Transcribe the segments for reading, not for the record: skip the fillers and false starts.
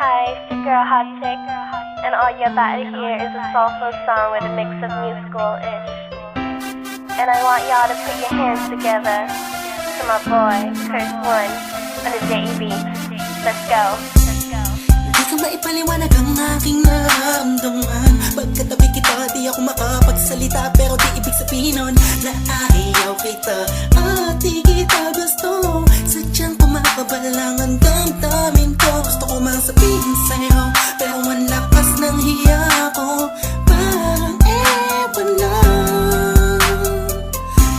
Hi, it's your girl Hot Chick, and all you're about to hear is a soulful song with a mix of musical-ish. And I want y'all to put your hands together to my boy, Curse One, on the J.E.B. Let's go. Di ka maipaliwanag ang aking nararamdaman. Pagkatabi kita, di ako makapagsalita, pero di ibig sabihin nun na ayaw kita at di kita gusto. Sadyang kumakabalang ang damdamin ko. Gusto ko mang sabihin sa'yo, pero ang lakas ng hiya ko. Parang ewan lang.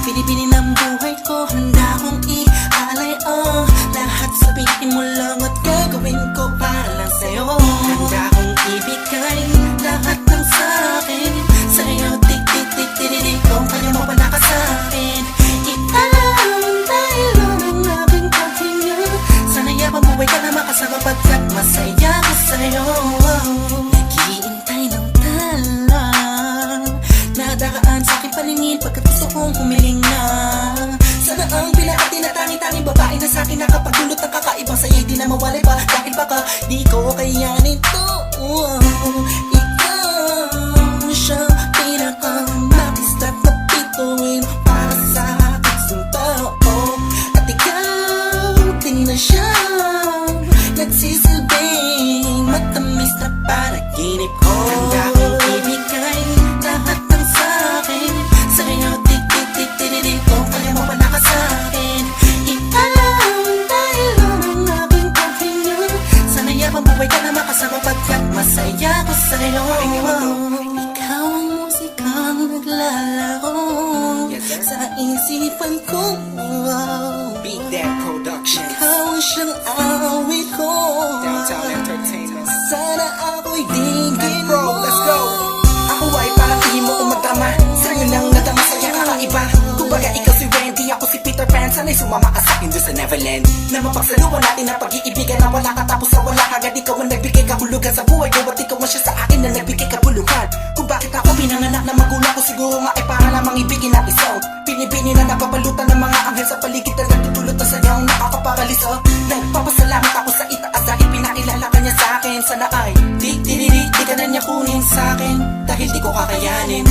Pinipili ng buhay ko, handa kong ialay ang lahat. Sabihin mo lang at gagawin ko para lang sa'yo. Handa kong ibigay lahat ng sa'kin sa'yo. Tik-tik-tik-tik-tik kung kaya mo pa naka sa'kin. Itantay lang ang aking paghinga. Sana yabang buhay ka na makasama pagkat masaya ko sa'yo. Naghihintay ng talang nadakaan sa'king paningin pagkat gusto kong humiling na. Sana ang pinakati na tangi-tanging babae na sa'kin nakapagdulot ng kakaibang sa'yo'y di na mawalay pa. Dahil baka di ko kayanin to. Ikaw siyang pinaka-nakistat na bituin para sa aking tao. At ikaw din na siyang nagsisilbing matamis na panaginip ko. Handa kong ibigay lahat ng sa'kin sa'yo. Tik-tik-tik-tik kung kaya mo pa naka sa'kin. Itantay lang ang aking paghinga. Sana yabang buhay ka na makasama pagkat masaya ko sa'yo. Ikaw ang musikang naglalaro sa isipan ko. Beat That Production, Ikaw ang siyang awit ko. Downtown Entertainment. Sana ako'y digin Bro, mo. let's go. Ako ay parang tingin mo umadama. Sa'yo nang nadama sa'yo kakaiba. Kumbaga ikaw si Wendy, ako si Peter Pan. Sana'y sumama ka sa'kin doon sa Neverland. Na mapagsaluhan natin ang pag-iibigan na wala ka tapos sa wala ka. Agad ikaw ang nagbigay kahulugan sa buhay ko. At ikaw ang siya sa akin na nagbigay kabuluhan. Kung bakit ako pinanganak na magulang ko, siguro nga ay para lamang ibigin ang isaw. Pinibini na napapalutan ng mga anghel sa paligid na nagtutulot na sayaw nakakaparaliso. Nagpapasalamat ako sa itaas dahil pinakilala ka niya sa akin. Sana ay di ka na niya kunin sa akin dahil di ko kakayanin.